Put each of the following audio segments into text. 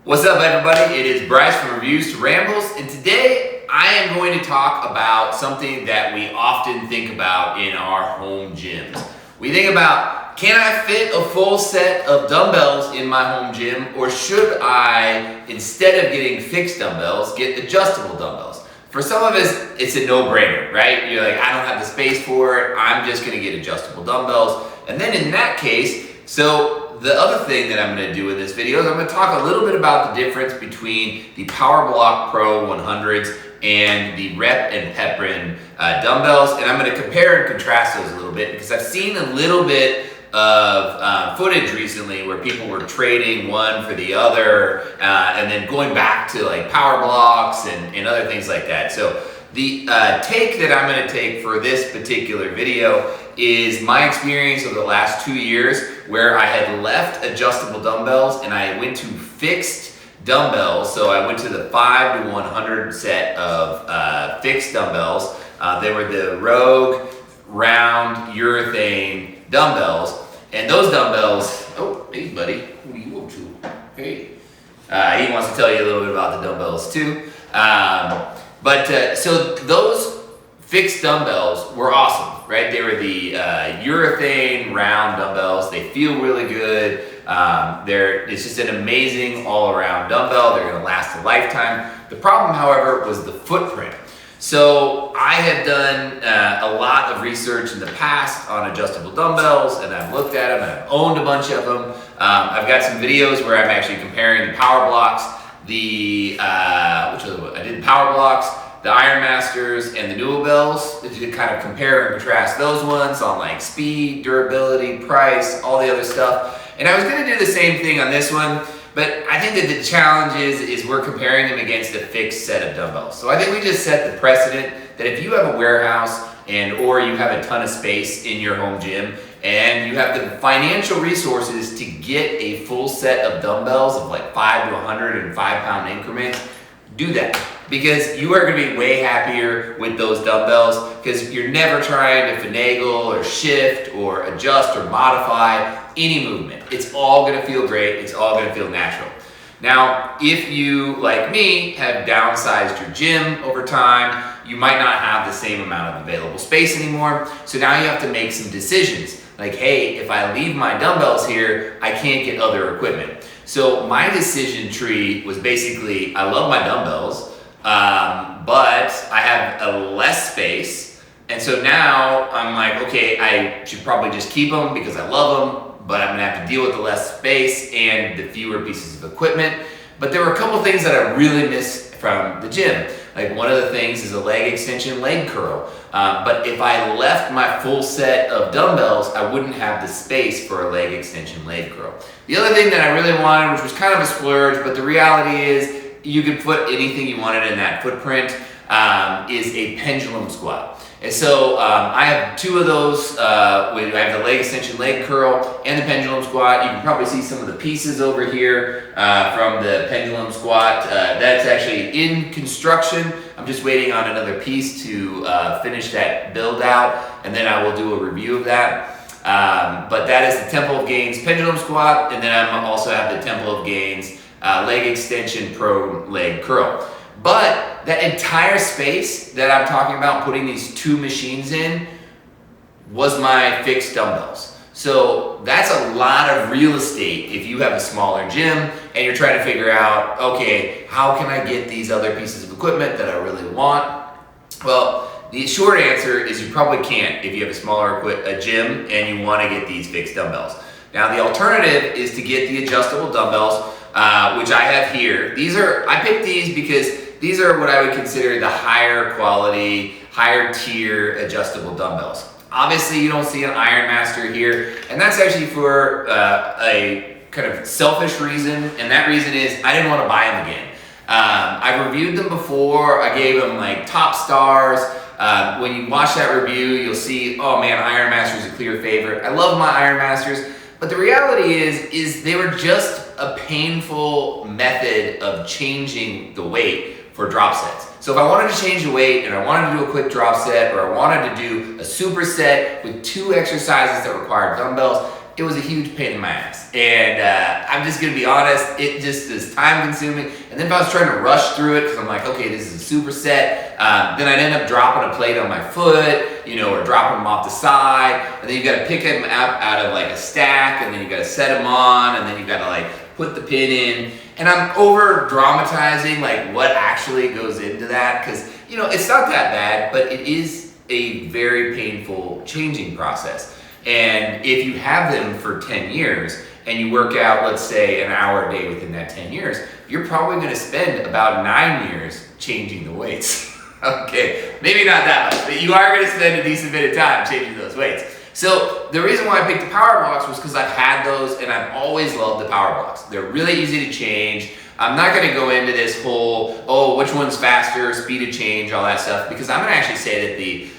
What's up, everybody? It is Bryce from Reviews to Rambles, and today I am going to talk about something that we often think about in our home gyms. We think about, can I fit a full set of dumbbells in my home gym, or should I, instead of getting fixed dumbbells, get adjustable dumbbells? For some of us, it's a no-brainer, right? You're like, I don't have the space for it, I'm just gonna get adjustable dumbbells. And then in that case, the other thing that I'm going to do in this video is I'm going to talk a little bit about the difference between the PowerBlock Pro 100s and the Rep and Pepin dumbbells, and I'm going to compare and contrast those a little bit because I've seen a little bit of footage recently where people were trading one for the other and then going back to like PowerBlocks and other things like that. So the take that I'm going to take for this particular video is my experience over the last 2 years where I had left adjustable dumbbells and I went to fixed dumbbells. So I went to the 5 to 100 set of fixed dumbbells. They were the Rogue round urethane dumbbells. And those dumbbells, oh, hey buddy, who are you up to? Hey. He wants to tell you a little bit about the dumbbells too. So those fixed dumbbells were awesome, right? They were the urethane round dumbbells. They feel really good. It's just an amazing all-around dumbbell. They're gonna last a lifetime. The problem, however, was the footprint. So I have done a lot of research in the past on adjustable dumbbells, and I've looked at them, and I've owned a bunch of them. I've got some videos where I'm actually comparing the PowerBlocks, I did PowerBlocks, the Iron Masters, and the dumbbells to kind of compare and contrast those ones on like speed, durability, price, all the other stuff. And I was going to do the same thing on this one, but I think that the challenge is we're comparing them against a fixed set of dumbbells. So I think we just set the precedent that if you have a warehouse or you have a ton of space in your home gym and you have the financial resources to get a full set of dumbbells of like 5 to 105 pound increments, do that. Because you are going to be way happier with those dumbbells because you're never trying to finagle or shift or adjust or modify any movement. It's all going to feel great. It's all going to feel natural. Now, if you, like me, have downsized your gym over time, you might not have the same amount of available space anymore. So now you have to make some decisions. Like, hey, if I leave my dumbbells here, I can't get other equipment. So my decision tree was basically, I love my dumbbells, but I have a less space. And so now I'm like, okay, I should probably just keep them because I love them, but I'm gonna have to deal with the less space and the fewer pieces of equipment. But there were a couple things that I really miss from the gym. Like one of the things is a leg extension leg curl. But if I left my full set of dumbbells, I wouldn't have the space for a leg extension leg curl. The other thing that I really wanted, which was kind of a splurge, but the reality is you could put anything you wanted in that footprint, is a pendulum squat. And so I have two of those. I have the leg extension leg curl and the pendulum squat. You can probably see some of the pieces over here from the pendulum squat. That's actually in construction. I'm just waiting on another piece to finish that build out, and then I will do a review of that. But that is the Temple of Gains pendulum squat, and then I also have the Temple of Gains leg extension pro leg curl. But that entire space that I'm talking about putting these two machines in was my fixed dumbbells. So that's a lot of real estate if you have a smaller gym and you're trying to figure out, okay, how can I get these other pieces of equipment that I really want? Well, the short answer is you probably can't if you have a smaller gym and you want to get these fixed dumbbells. Now the alternative is to get the adjustable dumbbells, which I have here. I picked these because these are what I would consider the higher quality, higher tier adjustable dumbbells. Obviously you don't see an Iron Master here, and that's actually for a kind of selfish reason, and that reason is I didn't want to buy them again. I've reviewed them before. I gave them like top stars. When you watch that review, you'll see, oh man, Iron Master is a clear favorite. I love my Iron Masters, but the reality is they were just a painful method of changing the weight for drop sets. So if I wanted to change the weight and I wanted to do a quick drop set, or I wanted to do a superset with 2 exercises that required dumbbells, it was a huge pain in my ass. And I'm just gonna be honest, it just is time consuming. And then if I was trying to rush through it, because I'm like, okay, this is a superset, then I'd end up dropping a plate on my foot, you know, or dropping them off the side. And then you gotta pick them out of like a stack, and then you gotta set them on, and then you gotta like put the pin in. And I'm over dramatizing like what actually goes into that, because you know, it's not that bad, but it is a very painful changing process. And if you have them for 10 years and you work out, let's say, an hour a day within that 10 years, you're probably gonna spend about 9 years changing the weights. Okay, maybe not that much, but you are gonna spend a decent bit of time changing those weights. So the reason why I picked the PowerBlocks was because I've had those and I've always loved the PowerBlocks. They're really easy to change. I'm not gonna go into this whole, oh, which one's faster, speed of change, all that stuff, because I'm gonna actually say that the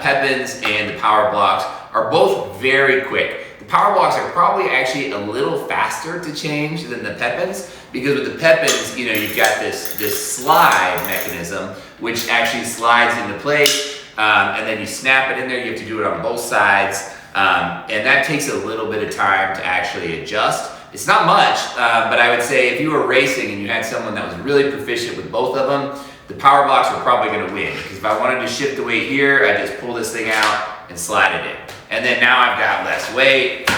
Pepins and the PowerBlocks are both very quick. The PowerBlocks are probably actually a little faster to change than the Pepins, because with the Pepins, you know, you've got this slide mechanism, which actually slides into place, and then you snap it in there. You have to do it on both sides, and that takes a little bit of time to actually adjust. It's not much, but I would say if you were racing and you had someone that was really proficient with both of them, the PowerBlocks are probably gonna win, because if I wanted to shift the weight here, I just pull this thing out and slide it in. And then now I've got less weight.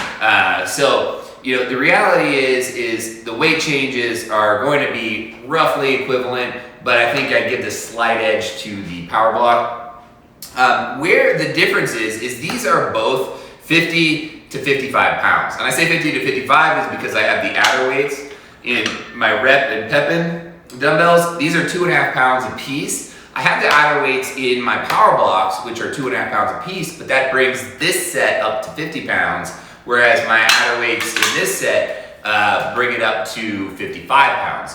So, you know, the reality is the weight changes are going to be roughly equivalent, but I think I'd give the slight edge to the PowerBlock. Where the difference is these are both 50 to 55 pounds. And I say 50 to 55 is because I have the outer weights in my rep and Pepin dumbbells. These are 2.5 pounds a piece. I have the outer weights in my PowerBlocks, which are 2.5 pounds a piece, but that brings this set up to 50 pounds, whereas my outer weights in this set bring it up to 55 pounds.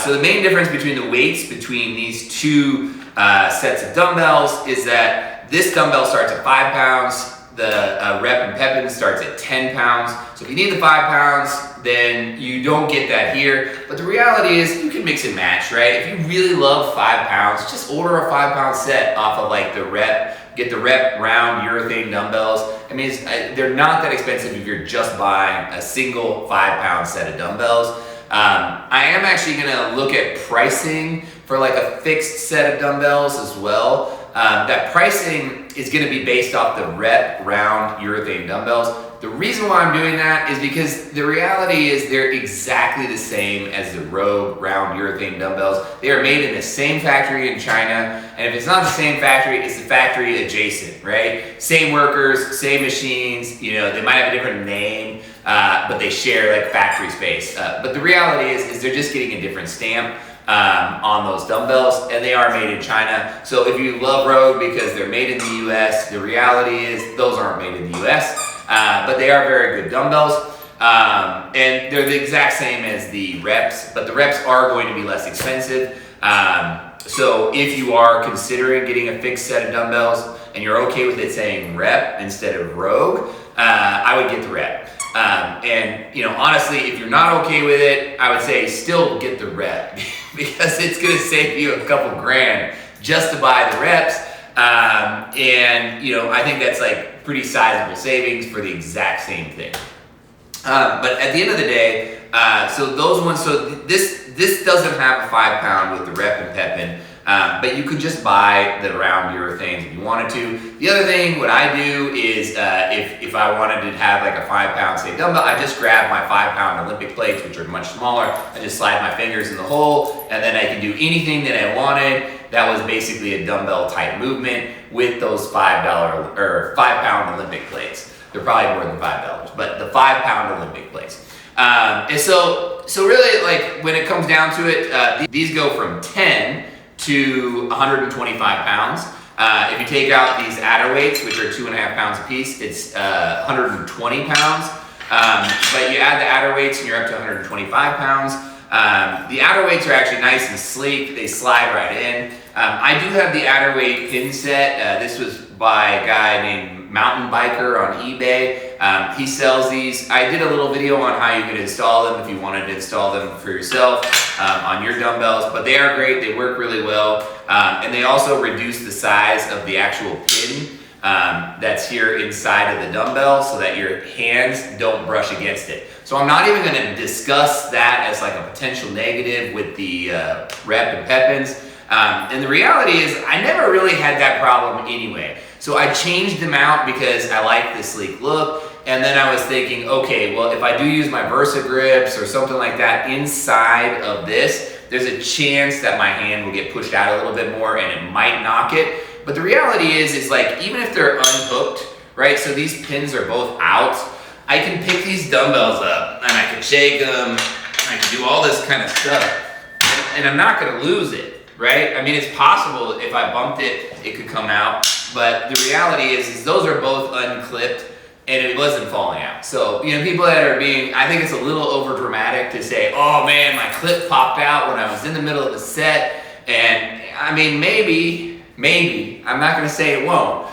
So the main difference between the weights between these two sets of dumbbells is that this dumbbell starts at 5 pounds, the rep and Pepin starts at 10 pounds. So if you need the 5 pounds, then you don't get that here. But the reality is you can mix and match, right? If you really love 5 pounds, just order a 5 pound set off of like the rep, get the rep round urethane dumbbells. I mean, they're not that expensive if you're just buying a single 5 pound set of dumbbells. I am actually gonna look at pricing for like a fixed set of dumbbells as well. That pricing is gonna be based off the rep round urethane dumbbells. The reason why I'm doing that is because the reality is they're exactly the same as the Rogue round urethane dumbbells. They are made in the same factory in China, and if it's not the same factory, it's the factory adjacent, right? Same workers, same machines, you know, they might have a different name, but they share like factory space. But the reality is they're just getting a different stamp on those dumbbells, and they are made in China. So if you love Rogue because they're made in the US, the reality is those aren't made in the US, but they are very good dumbbells. And they're the exact same as the reps, but the reps are going to be less expensive. So if you are considering getting a fixed set of dumbbells and you're okay with it saying rep instead of Rogue, I would get the rep. And you know, honestly, if you're not okay with it, I would say still get the rep because it's gonna save you a couple grand just to buy the reps. And you know, I think that's like pretty sizable savings for the exact same thing. But at the end of the day, so those ones, so this doesn't have a 5 pound with the rep and Pepin. But you could just buy the round urethanes if you wanted to. The other thing, what I do is if I wanted to have like a 5 pound, say, dumbbell, I just grab my 5 pound Olympic plates, which are much smaller. I just slide my fingers in the hole, and then I can do anything that I wanted. That was basically a dumbbell type movement with those $5 or 5 pound Olympic plates. They're probably more than $5, but the 5 pound Olympic plates. And so really, like when it comes down to it, these go from 10 to 125 pounds. If you take out these adder weights, which are 2.5 pounds a piece, it's 120 pounds. But you add the adder weights and you're up to 125 pounds. The adder weights are actually nice and sleek. They slide right in. I do have the adder weight pin set. This was by a guy named Mountain Biker on eBay. He sells these. I did a little video on how you could install them if you wanted to install them for yourself on your dumbbells, but they are great. They work really well. And they also reduce the size of the actual pin that's here inside of the dumbbell so that your hands don't brush against it. So I'm not even gonna discuss that as like a potential negative with the rep and pepins. And the reality is I never really had that problem anyway. So I changed them out because I like the sleek look. And then I was thinking, okay, well, if I do use my Versa grips or something like that inside of this, there's a chance that my hand will get pushed out a little bit more and it might knock it. But the reality is like, even if they're unhooked, right? So these pins are both out. I can pick these dumbbells up and I can shake them. I can do all this kind of stuff and I'm not gonna lose it, right? I mean, it's possible if I bumped it, it could come out. But the reality is those are both unclipped and it wasn't falling out. So, you know, people that are being, I think it's a little over dramatic to say, oh man, my clip popped out when I was in the middle of the set. And I mean, maybe, I'm not gonna say it won't.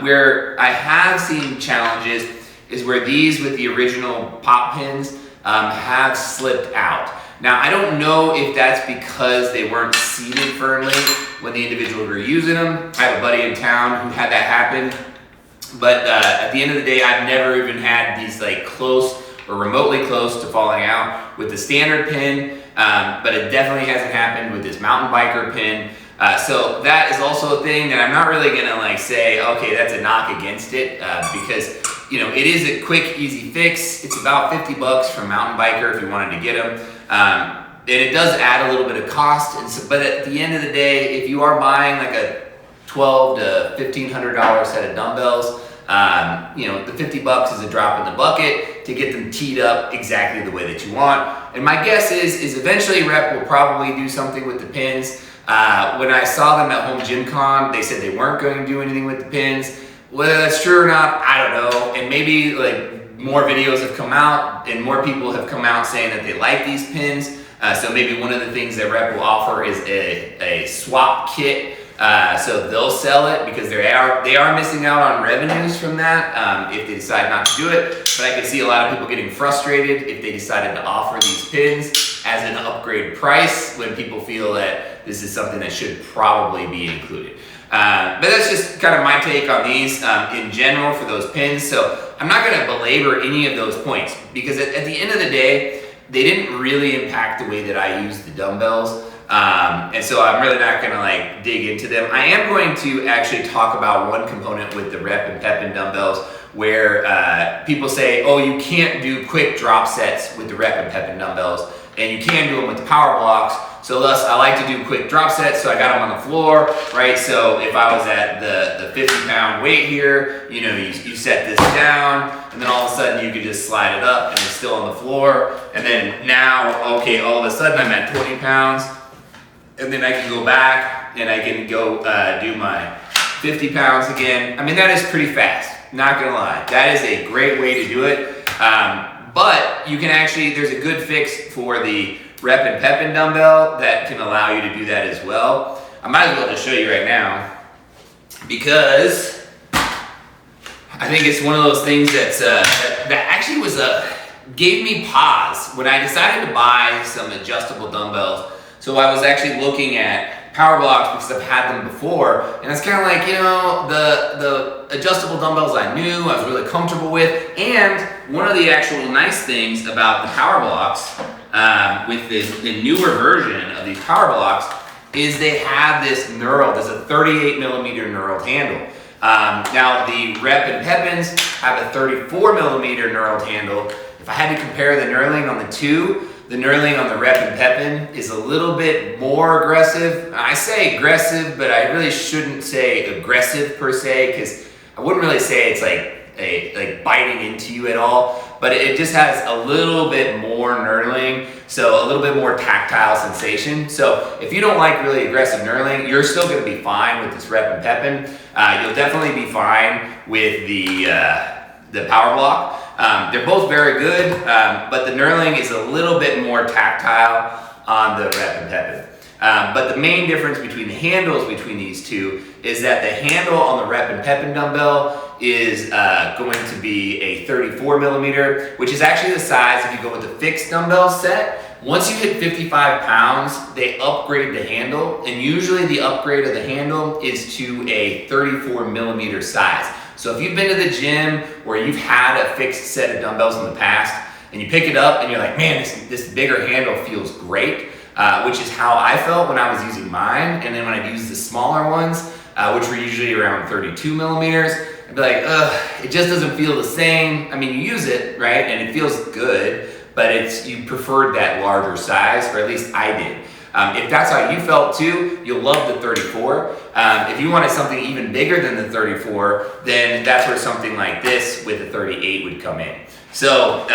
Where I have seen challenges is where these with the original pop pins have slipped out. Now, I don't know if that's because they weren't seated firmly when the individuals were using them. I have a buddy in town who had that happen. But at the end of the day, I've never even had these like close or remotely close to falling out with the standard pin, but it definitely hasn't happened with this mountain biker pin. So that is also a thing that I'm not really gonna like say, okay, that's a knock against it, because you know, it is a quick, easy fix. It's about $50 from mountain biker if you wanted to get them. And it does add a little bit of cost, and so, but at the end of the day, if you are buying like a $1,200 to $1,500 set of dumbbells, you know, the $50 is a drop in the bucket to get them teed up exactly the way that you want. And my guess is eventually Rep will probably do something with the pins. When I saw them at Home Gym Con, they said they weren't going to do anything with the pins. Whether that's true or not, I don't know. And maybe like more videos have come out and more people have come out saying that they like these pins. So maybe one of the things that Rep will offer is a swap kit. So they'll sell it because they are missing out on revenues from that if they decide not to do it. But I can see a lot of people getting frustrated if they decided to offer these pins as an upgrade price when people feel that this is something that should probably be included. But that's just kind of my take on these in general for those pins. So I'm not going to belabor any of those points because at the end of the day, they didn't really impact the way that I use the dumbbells. And so I'm really not gonna like dig into them. I am going to actually talk about one component with the Rep and Pepin dumbbells where people say, oh, you can't do quick drop sets with the Rep and Pepin dumbbells and you can do them with the PowerBlocks. So thus I like to do quick drop sets, so I got them on the floor, right? So if I was at the 50-pound weight here, you know, you set this down and then all of a sudden you could just slide it up and it's still on the floor. And then now, okay, all of a sudden I'm at 20 pounds. And then I can go back and I can go do my 50 pounds again. I mean, that is pretty fast, not gonna lie. That is a great way to do it. But you can actually, there's a good fix for the Rep and Pepin dumbbell that can allow you to do that as well. I might as well just show you right now because I think it's one of those things that's, that actually was gave me pause when I decided to buy some adjustable dumbbells. So I was actually looking at PowerBlocks because I've had them before, and it's kind of like, you know, the adjustable dumbbells I knew, I was really comfortable with, and one of the actual nice things about the PowerBlocks with the newer version of these PowerBlocks is they have this knurled, there's a 38 millimeter knurled handle. Now the Rep and Pepins have a 34 millimeter knurled handle. If I had to compare the knurling on the two, the knurling on the Rep and Pepin is a little bit more aggressive. I say aggressive, but I really shouldn't say aggressive per se, because I wouldn't really say it's like biting into you at all, but it just has a little bit more knurling, so a little bit more tactile sensation. So if you don't like really aggressive knurling, you're still gonna be fine with this Rep and Pepin. You'll definitely be fine with the PowerBlock. They're both very good, but the knurling is a little bit more tactile on the Rep and Pepin. But the main difference between the handles between these two is that the handle on the Rep and Pepin dumbbell is going to be a 34 millimeter, which is actually the size if you go with the fixed dumbbell set. once you hit 55 pounds, they upgrade the handle, and usually the upgrade of the handle is to a 34 millimeter size. So if you've been to the gym or you've had a fixed set of dumbbells in the past, and you pick it up and you're like, man, this bigger handle feels great, which is how I felt when I was using mine. And then when I used the smaller ones, which were usually around 32 millimeters, I'd be like, ugh, it just doesn't feel the same. I mean, you use it, right? And it feels good, but you preferred that larger size, or at least I did. If that's how you felt too, you'll love the 34. If you wanted something even bigger than the 34, then that's where something like this with the 38 would come in. So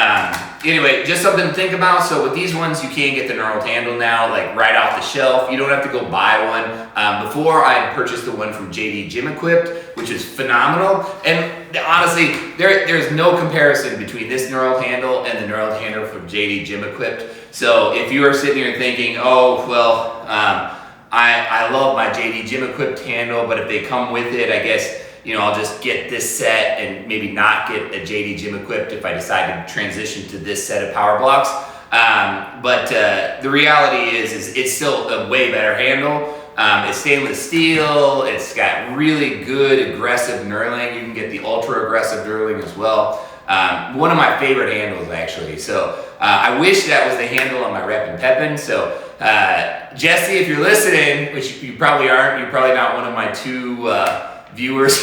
anyway, just something to think about. So with these ones, you can get the knurled handle now, like right off the shelf. You don't have to go buy one. Before, I had purchased the one from JD Gym Equipped, which is phenomenal. And honestly, there's no comparison between this knurled handle and the knurled handle from JD Gym Equipped. So if you are sitting here thinking, oh, well, I love my JD Gym Equipped handle, but if they come with it, I guess, I'll just get this set and maybe not get a JD Gym Equipped if I decide to transition to this set of PowerBlocks. But the reality is it's still a way better handle. It's stainless steel. It's got really good aggressive knurling. You can get the ultra aggressive knurling as well. One of my favorite handles, actually. So I wish that was the handle on my Rep and Pepin. So Jesse, if you're listening, which you probably aren't, you're probably not one of my two viewers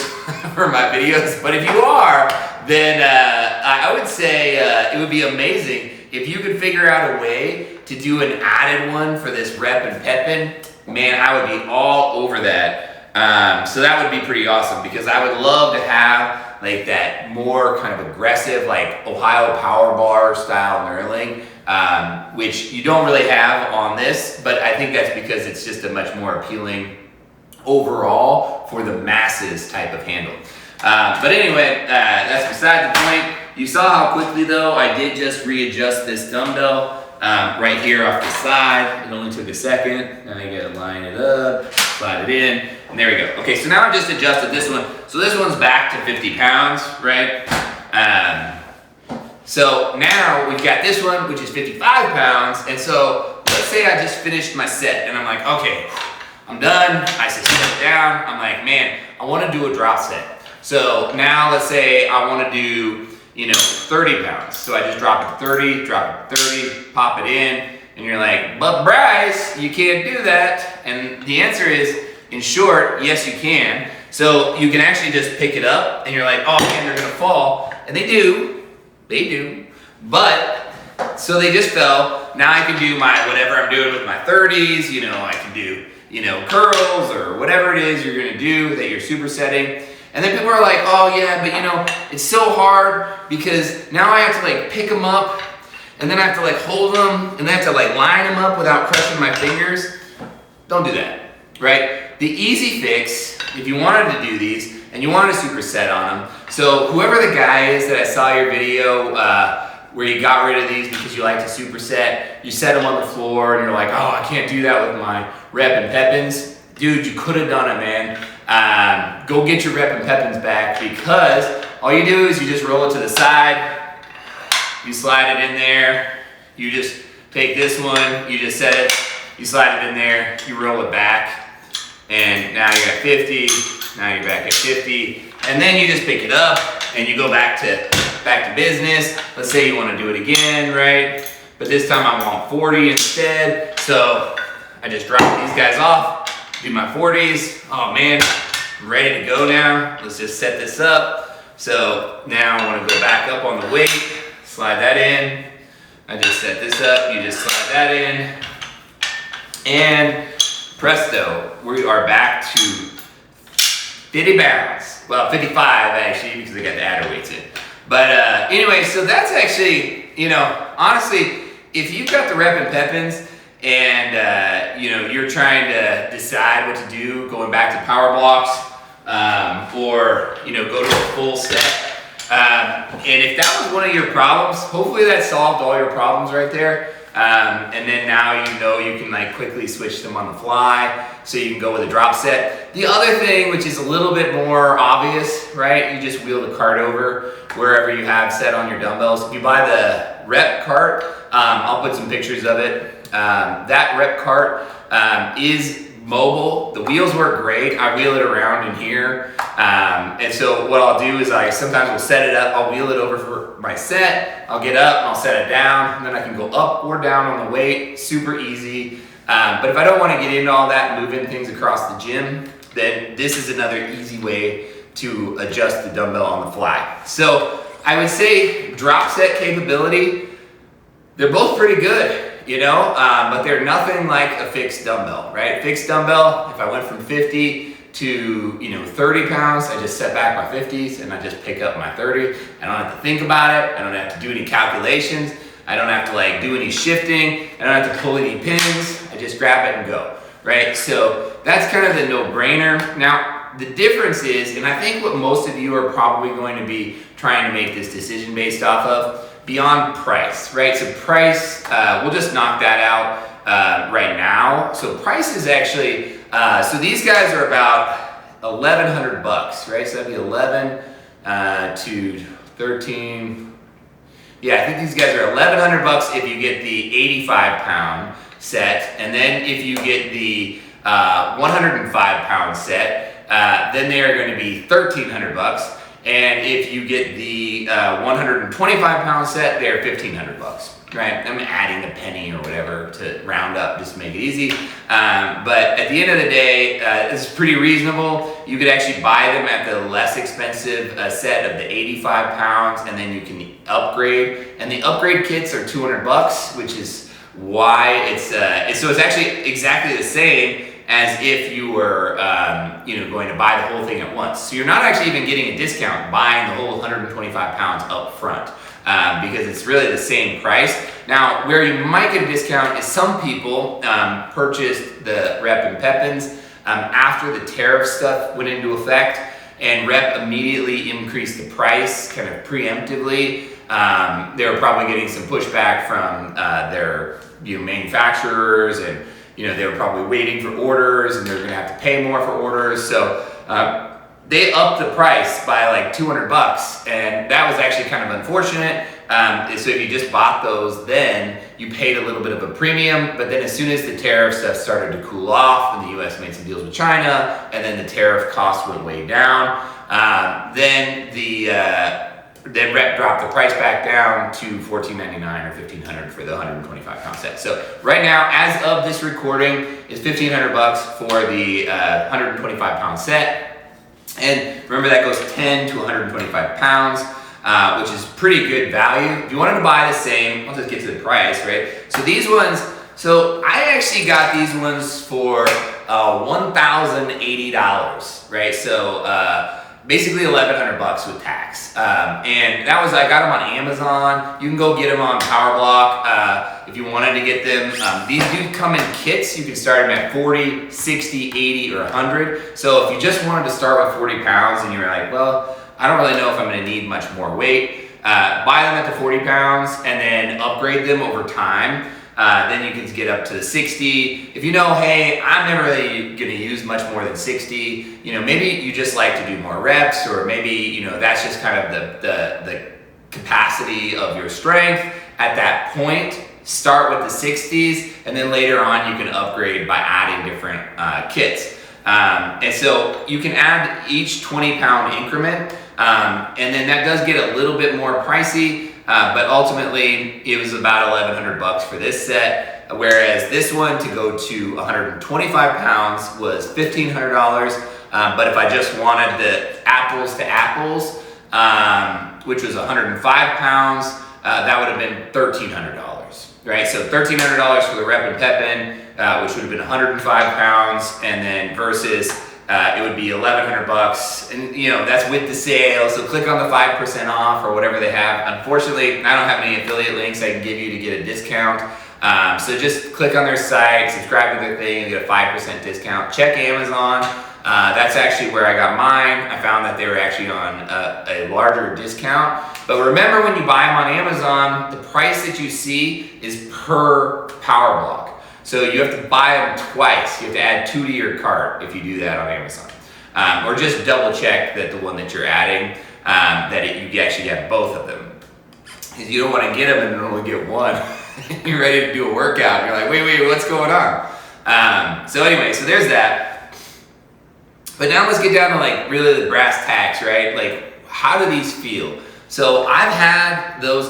for my videos, but if you are, then I would say it would be amazing if you could figure out a way to do an added one for this Rep and Pepin. Man, I would be all over that. So that would be pretty awesome, because I would love to have like that more kind of aggressive, like Ohio power bar style knurling, which you don't really have on this, but I think that's because it's just a much more appealing overall for the masses type of handle. But anyway, that's beside the point. You saw how quickly though I did just readjust this dumbbell right here off the side. It only took a second. Now you gotta line it up, slide it in, and there we go. Okay, so now I just adjusted this one. So this one's back to 50 pounds, right? So now we've got this one, which is 55 pounds. And so let's say I just finished my set and I'm like, okay, I'm done. I sit down. I'm like, man, I want to do a drop set. So now let's say I want to do, 30 pounds. So I just drop it 30, drop it 30, pop it in, and you're like, but Bryce, you can't do that. And the answer is, in short, yes, you can. So you can actually just pick it up and you're like, oh man, they're gonna fall. And they do. But, so they just fell. Now I can do whatever I'm doing with my 30s, I can do, curls or whatever it is you're gonna do that you're supersetting. And then people are like, oh yeah, but it's so hard because now I have to like pick them up and then I have to like hold them and then I have to like line them up without crushing my fingers. Don't do that, right? The easy fix, if you wanted to do these and you wanted to superset on them, so whoever the guy is that I saw your video where you got rid of these because you like to superset, you set them on the floor and you're like, oh, I can't do that with my Rep and Pepins. Dude, you could have done it, man. Go get your Rep and Pepins back, because all you do is you just roll it to the side, you slide it in there, you just take this one, you just set it, you slide it in there, you roll it back, and now you're at 50, now you're back at 50, and then you just pick it up and you go back to business. Let's say you want to do it again, right? But this time I want 40 instead, so I just drop these guys off. Do my 40s. Oh man, I'm ready to go now. Let's just set this up. So now I want to go back up on the weight, slide that in. I just set this up, you just slide that in. And presto, we are back to 50 pounds. Well, 55 actually, because I got the adder weights in. But anyway, so that's actually, honestly, if you've got the Rep and Pepins, and you're trying to decide what to do, going back to PowerBlocks, or go to a full set. And if that was one of your problems, hopefully that solved all your problems right there. And then now you know you can like quickly switch them on the fly, so you can go with a drop set. The other thing, which is a little bit more obvious, right? You just wheel the cart over wherever you have set on your dumbbells. If you buy the rep cart, I'll put some pictures of it. That rep cart is mobile. The wheels work great. I wheel it around in here. And so what I'll do is I sometimes will set it up. I'll wheel it over for my set. I'll get up and I'll set it down. And then I can go up or down on the weight. Super easy. But if I don't want to get into all that and move in things across the gym, then this is another easy way to adjust the dumbbell on the fly. So I would say drop set capability, they're both pretty good, you know, but they're nothing like a fixed dumbbell, right? Fixed dumbbell, if I went from 50 to 30 pounds, I just set back my 50s and I just pick up my 30. I don't have to think about it. I don't have to do any calculations. I don't have to like do any shifting. I don't have to pull any pins. I just grab it and go, right? So that's kind of the no-brainer. Now, the difference is, and I think what most of you are probably going to be trying to make this decision based off of, beyond price, right? So price, we'll just knock that out right now. So price is actually, so these guys are about $1,100, right? So that'd be 11 to 13. Yeah, I think these guys are $1,100 if you get the 85 pound set. And then if you get the 105 pound set, then they are going to be $1,300. And if you get the 125 pound set, they're $1,500, right? I'm adding a penny or whatever to round up just to make it easy. But at the end of the day, it's pretty reasonable. You could actually buy them at the less expensive set of the 85 pounds, and then you can upgrade. And the upgrade kits are $200, which is why so it's actually exactly the same as if you were going to buy the whole thing at once. So you're not actually even getting a discount buying the whole 125 pounds up front because it's really the same price. Now, where you might get a discount is some people purchased the Rep and Pepins after the tariff stuff went into effect, and Rep immediately increased the price kind of preemptively. They were probably getting some pushback from their manufacturers, and they were probably waiting for orders, and they're going to have to pay more for orders. So they upped the price by like $200, and that was actually kind of unfortunate. So if you just bought those, then you paid a little bit of a premium. But then as soon as the tariff stuff started to cool off, and the U.S. made some deals with China, and then the tariff costs went way down, then Rep dropped the price back down to $1,499 or $1,500 for the 125 pound set. So right now, as of this recording, it's $1,500 for the 125 pound set. And remember, that goes 10 to 125 pounds, which is pretty good value. If you wanted to buy the same, I'll just get to the price, right? So these ones, so I actually got these ones for $1,080, right? So basically $1,100 with tax. And that was, I got them on Amazon. You can go get them on PowerBlock if you wanted to get them. These do come in kits. You can start them at 40, 60, 80, or 100. So if you just wanted to start with 40 pounds and you were like, well, I don't really know if I'm gonna need much more weight, buy them at the 40 pounds and then upgrade them over time. Then you can get up to the 60. If you know, hey, I'm never really gonna use much more than 60, maybe you just like to do more reps, or maybe, that's just kind of the capacity of your strength. At that point, start with the 60s, and then later on you can upgrade by adding different kits. And so you can add each 20-pound increment, and then that does get a little bit more pricey. But ultimately, it was about $1,100 for this set, whereas this one to go to 125 pounds was $1,500. But if I just wanted the apples to apples, which was 105 pounds, that would have been $1,300, right? So $1,300 for the Rep and Pepin, which would have been 105 pounds, and then versus it would be $1,100, and that's with the sale. So click on the 5% off or whatever they have. Unfortunately, I don't have any affiliate links I can give you to get a discount. So just click on their site, subscribe to their thing, and get a 5% discount. Check Amazon. That's actually where I got mine. I found that they were actually on a larger discount. But remember, when you buy them on Amazon, the price that you see is per PowerBlock. So you have to buy them twice. You have to add 2 to your cart if you do that on Amazon. Or just double check that the one that you're adding, you actually get both of them. Because you don't want to get them and only get one. You're ready to do a workout. You're like, wait, what's going on? So anyway, so there's that. But now let's get down to like really the brass tacks, right? Like, how do these feel? So I've had those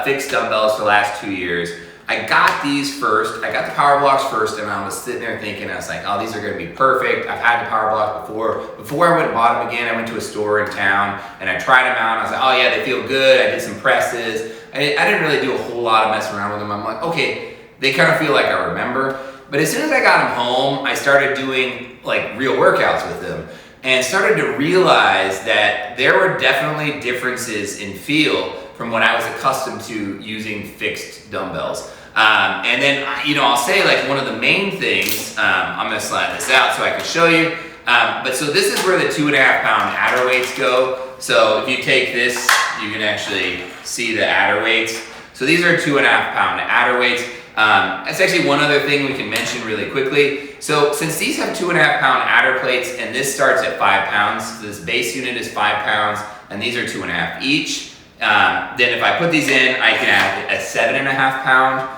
fixed dumbbells for the last 2 years. I got these first. I got the PowerBlocks first, and I was sitting there thinking, I was like, oh, these are gonna be perfect. I've had the PowerBlocks before. Before I went and bought them again, I went to a store in town, and I tried them out, and I was like, oh yeah, they feel good. I did some presses. I didn't really do a whole lot of messing around with them. I'm like, okay, they kind of feel like I remember. But as soon as I got them home, I started doing like real workouts with them, and started to realize that there were definitely differences in feel from what I was accustomed to using fixed dumbbells. And then, I'll say like one of the main things, I'm gonna slide this out so I can show you. But so this is where the 2.5 pound adder weights go. So if you take this, you can actually see the adder weights. So these are 2.5 pound adder weights. That's actually one other thing we can mention really quickly. So since these have 2.5 pound adder plates, and this starts at 5 pounds, so this base unit is 5 pounds, and these are 2.5 each. Then if I put these in, I can have a 7.5 pound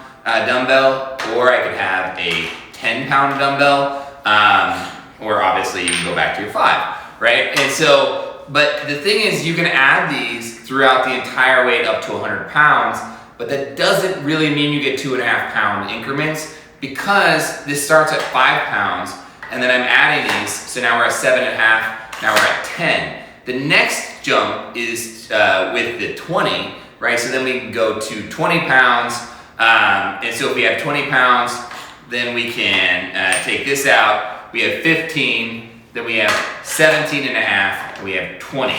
dumbbell, or I could have a 10 pound dumbbell, or obviously you can go back to your 5, right? And so, but the thing is, you can add these throughout the entire weight up to 100 pounds, but that doesn't really mean you get 2.5 pound increments, because this starts at 5 pounds, and then I'm adding these, so now we're at 7.5, now we're at 10. The next jump is with the 20, right? So then we can go to 20 pounds, and so if we have 20 pounds, then we can take this out. We have 15, then we have 17.5, and we have 20,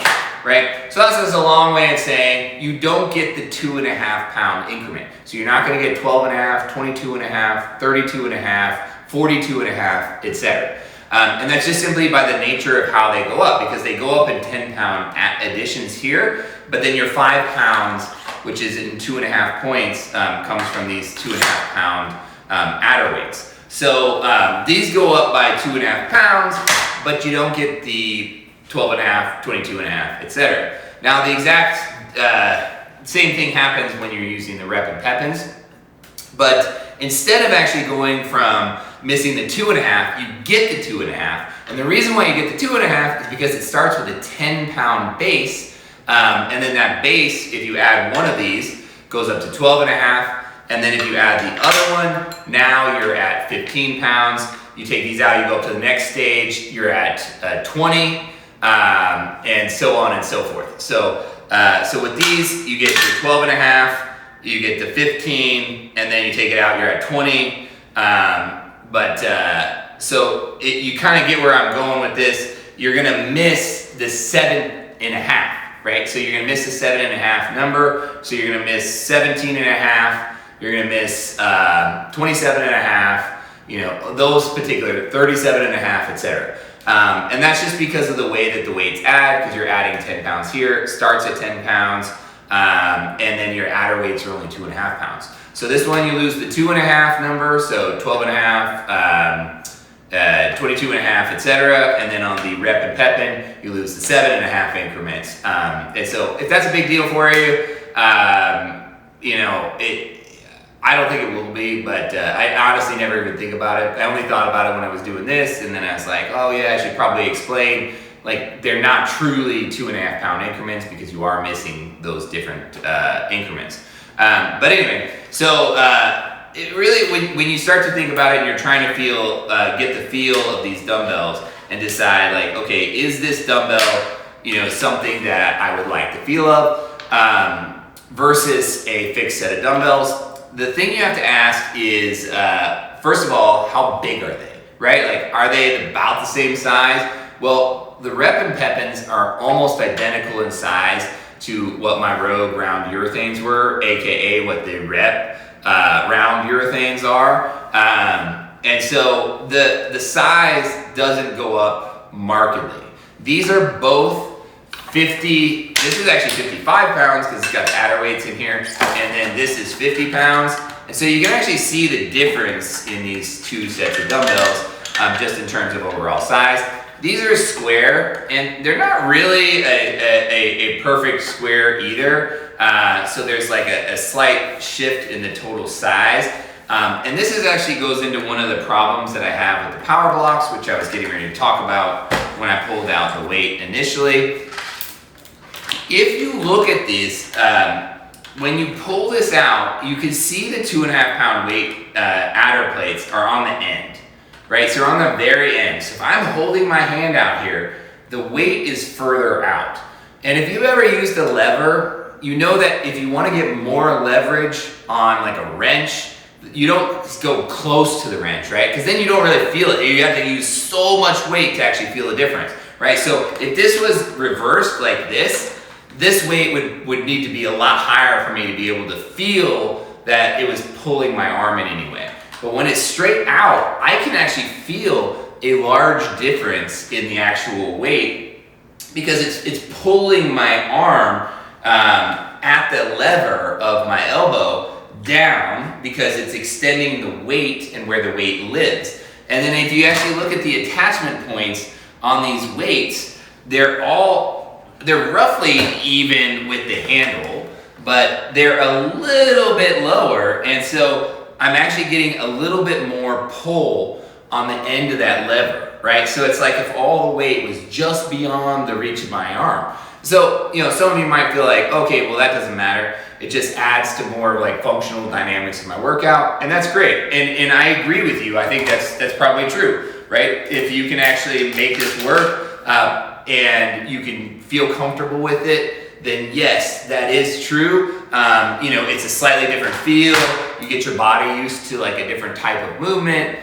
right? So that's just a long way of saying you don't get the 2.5 pound increment. So you're not gonna get 12.5, 22.5, 32.5, 42.5, etc. And that's just simply by the nature of how they go up, because they go up in 10 pound additions here, but then your 5 pounds, which is in 2.5 points, comes from these 2.5 pound adder weights. So these go up by 2.5 pounds, but you don't get the 12.5, 22.5, etc. Now the exact same thing happens when you're using the rep and pepins, but instead of actually going from missing the 2.5, you get the 2.5. And the reason why you get the 2.5 is because it starts with a 10 pound base. And then that base, if you add one of these, goes up to 12.5. And then if you add the other one, now you're at 15 pounds. You take these out, you go up to the next stage, you're at 20, and so on and so forth. So with these, you get your 12.5, you get the 15, and then you take it out, you're at 20. You kind of get where I'm going with this. You're gonna miss the 7.5, right? So you're gonna miss the 7.5 number. So you're gonna miss 17.5. You're gonna miss 27.5. Those particular 37.5, etc. And that's just because of the way that the weights add, because you're adding 10 pounds here. It starts at 10 pounds, and then your adder weights are only 2.5 pounds. So this one, you lose the 2.5 number, so 12.5, 22.5, etc. And then on the rep and pepin, you lose the 7.5 increments. And so if that's a big deal for you, I don't think it will be, but I honestly never even think about it. I only thought about it when I was doing this, and then I was like, oh yeah, I should probably explain, like, they're not truly 2.5 pound increments because you are missing those different increments. But anyway, so it really, when you start to think about it and you're trying to get the feel of these dumbbells and decide, like, okay, is this dumbbell, something that I would like the feel of, versus a fixed set of dumbbells? The thing you have to ask is, first of all, how big are they, right? Like, are they about the same size? Well, the rep and pepins are almost identical in size to what my Rogue round urethanes were, aka what the rep round urethanes are. And so the size doesn't go up markedly. These are both 50, this is actually 55 pounds because it's got adder weights in here, and then this is 50 pounds. And so you can actually see the difference in these two sets of dumbbells just in terms of overall size. These are square, and they're not really a perfect square either. So there's like a slight shift in the total size. And this is actually goes into one of the problems that I have with the PowerBlocks, which I was getting ready to talk about when I pulled out the weight initially. If you look at this, when you pull this out, you can see the 2.5 pound weight adder plates are on the end, right? So they're on the very end. So if I'm holding my hand out here, the weight is further out. And if you've ever used a lever, you know that if you want to get more leverage on like a wrench, you don't go close to the wrench, right? Because then you don't really feel it. You have to use so much weight to actually feel the difference, right? So if this was reversed like this weight would need to be a lot higher for me to be able to feel that it was pulling my arm in any way. But when it's straight out, I can actually feel a large difference in the actual weight because it's pulling my arm at the lever of my elbow down because it's extending the weight and where the weight lives. And then if you actually look at the attachment points on these weights, they're roughly even with the handle, but they're a little bit lower. And so I'm actually getting a little bit more pull on the end of that lever, right? So it's like if all the weight was just beyond the reach of my arm. So, you know, some of you might feel like, okay, well, that doesn't matter. It just adds to more like functional dynamics of my workout, and that's great. And I agree with you. I think that's probably true, right? If you can actually make this work and you can feel comfortable with it, then yes, that is true. You know, it's a slightly different feel. You get your body used to like a different type of movement.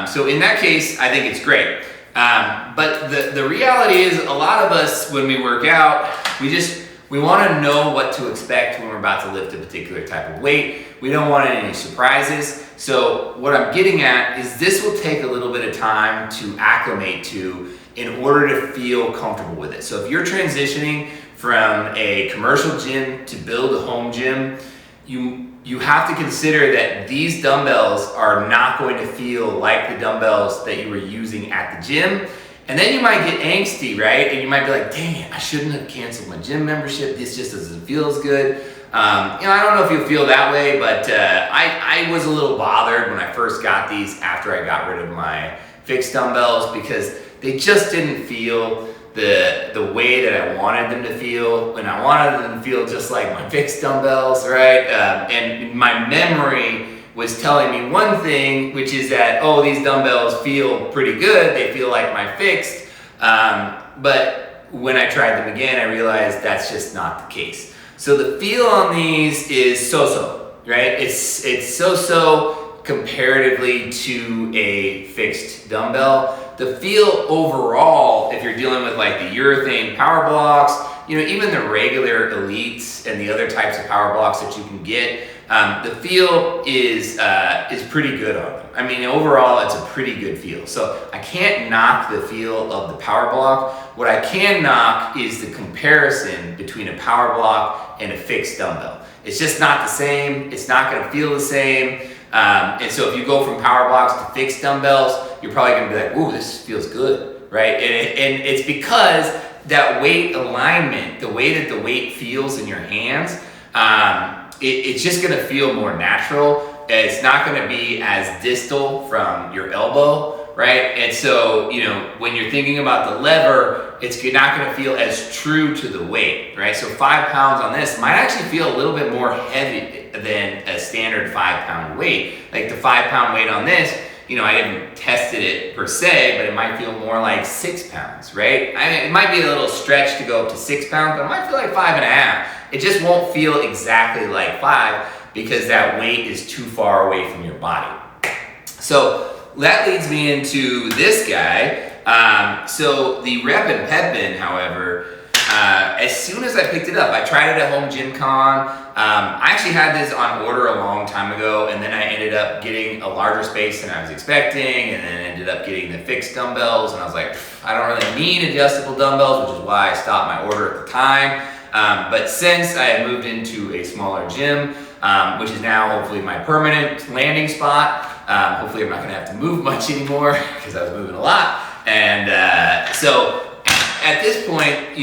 So in that case, I think it's great. But the reality is a lot of us, when we work out, we want to know what to expect when we're about to lift a particular type of weight. We don't want any surprises. So what I'm getting at is this will take a little bit of time to acclimate to in order to feel comfortable with it. So if you're transitioning from a commercial gym to build a home gym, you have to consider that these dumbbells are not going to feel like the dumbbells that you were using at the gym. And then you might get angsty, right? And you might be like, dang it, I shouldn't have canceled my gym membership. This just doesn't feel as good. You know, I don't know if you'll feel that way, but I was a little bothered when I first got these after I got rid of my fixed dumbbells because they just didn't feel the way that I wanted them to feel, and I wanted them to feel just like my fixed dumbbells, right? And my memory was telling me one thing, which is that, oh, these dumbbells feel pretty good. They feel like my fixed. But when I tried them again, I realized that's just not the case. So the feel on these is so-so, right? It's so-so comparatively to a fixed dumbbell. The feel overall, if you're dealing with like the urethane PowerBlocks, you know, even the regular elites and the other types of PowerBlocks that you can get, the feel is pretty good on them. I mean, overall, it's a pretty good feel. So I can't knock the feel of the PowerBlock. What I can knock is the comparison between a PowerBlock and a fixed dumbbell. It's just not the same. It's not going to feel the same. And so if you go from PowerBlocks to fixed dumbbells, you're probably going to be like, ooh, this feels good, right? And it's because that weight alignment, the way that the weight feels in your hands, it's just going to feel more natural. It's not going to be as distal from your elbow, right? And so, you know, when you're thinking about the lever, it's not going to feel as true to the weight, right? So 5 pounds on this might actually feel a little bit more heavy than a standard 5 pound weight. Like the 5 pound weight on this, you know, I haven't tested it per se, but it might feel more like 6 pounds, right? I mean, it might be a little stretch to go up to 6 pounds, but it might feel like 5.5. It just won't feel exactly like 5 because that weight is too far away from your body. So that leads me into this guy. So the Rep and Pepin, however, as soon as I picked it up, I tried it at Home Gym Con. I actually had this on order a long time ago, and then I ended up getting a larger space than I was expecting, and then ended up getting the fixed dumbbells, and I was like, I don't really need adjustable dumbbells, which is why I stopped my order at the time. But since I had moved into a smaller gym, which is now hopefully my permanent landing spot, hopefully I'm not gonna have to move much anymore because I was moving a lot. And so at this point,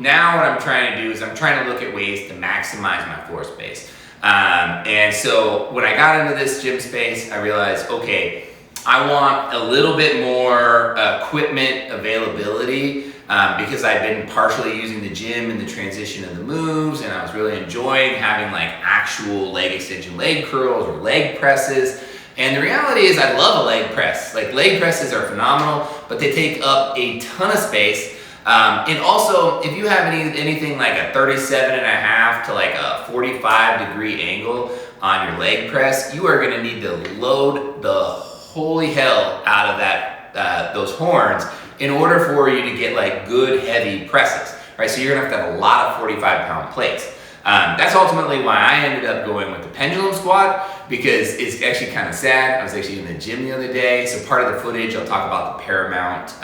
now what I'm trying to do is I'm trying to look at ways to maximize my floor space. And so when I got into this gym space, I realized, okay, I want a little bit more equipment availability because I've been partially using the gym in the transition of the moves, and I was really enjoying having like actual leg extension leg curls or leg presses. And the reality is I love a leg press. Like leg presses are phenomenal, but they take up a ton of space. And also, if you have anything like a 37.5 to like a 45-degree angle on your leg press, you are gonna need to load the holy hell out of those horns in order for you to get like good heavy presses, right? So you're gonna have a lot of 45-pound plates. That's ultimately why I ended up going with the pendulum squat, because it's actually kind of sad. I was actually in the gym the other day, so part of the footage I'll talk about the Paramount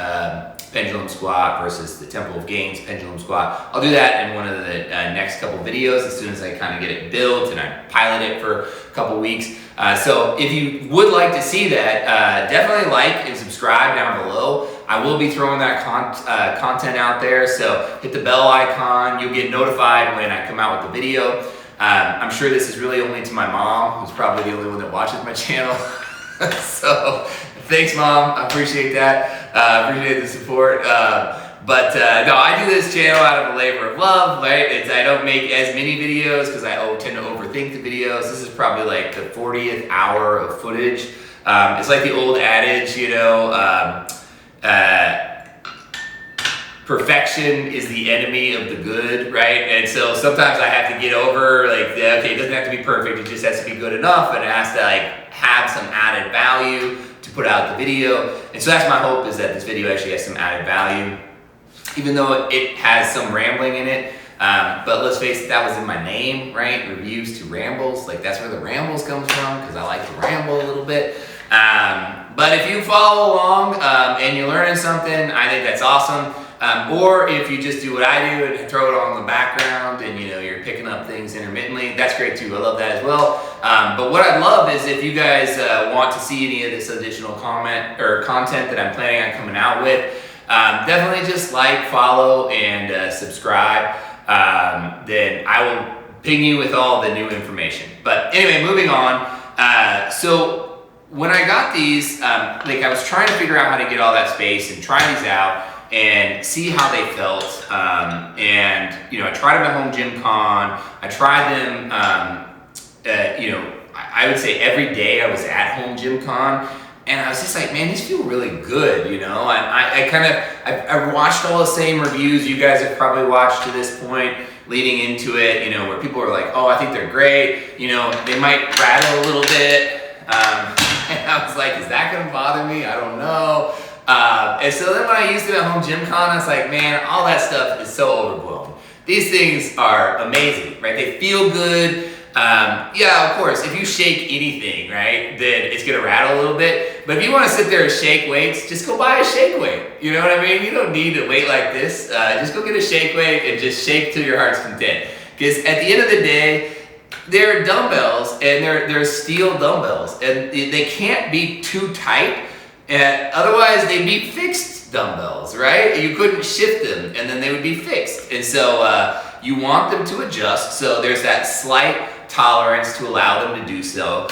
pendulum squat versus the Temple of Gains pendulum squat. I'll do that in one of the next couple videos as soon as I kind of get it built and I pilot it for a couple weeks. So if you would like to see that, definitely like and subscribe down below. I will be throwing that content out there, so hit the bell icon. You'll get notified when I come out with the video. I'm sure this is really only to my mom, who's probably the only one that watches my channel. So thanks, Mom. I appreciate that. Appreciate the support. But no, I do this channel out of a labor of love, right? I don't make as many videos because I tend to overthink the videos. This is probably like the 40th hour of footage. It's like the old adage, perfection is the enemy of the good, right? And so sometimes I have to get over like, okay, it doesn't have to be perfect, it just has to be good enough, and it has to like have some added value to put out the video. And so that's my hope, is that this video actually has some added value, even though it has some rambling in it. But let's face it, that was in my name, right? Reviews to rambles, like that's where the rambles comes from, because I like to ramble a little bit. But if you follow along and you're learning something, I think that's awesome. Or if you just do what I do and throw it on the background and you're picking up things intermittently, that's great too. I love that as well. But what I'd love is if you guys want to see any of this additional content that I'm planning on coming out with, definitely just like, follow, and subscribe. Then I will ping you with all the new information. But anyway, moving on. So when I got these, like I was trying to figure out how to get all that space and try these out and see how they felt. And I tried them at Home Gym Con. I tried them, I would say every day I was at Home Gym Con. And I was just like, man, these feel really good, And I watched all the same reviews you guys have probably watched to this point leading into it, where people are like, oh, I think they're great. They might rattle a little bit. And I was like, is that gonna bother me? I don't know. And so then when I used it at Home Gym Con, I was like, man, all that stuff is so overblown. These things are amazing, right? They feel good. Yeah, of course, if you shake anything, right, then it's gonna rattle a little bit. But if you wanna sit there and shake weights, just go buy a shake weight. You know what I mean? You don't need a weight like this. Just go get a shake weight and just shake till your heart's content. Because at the end of the day, they're dumbbells, and they're steel dumbbells, and they can't be too tight. Otherwise, they'd be fixed dumbbells, right? You couldn't shift them, and then they would be fixed. And so you want them to adjust, so there's that slight tolerance to allow them to do so,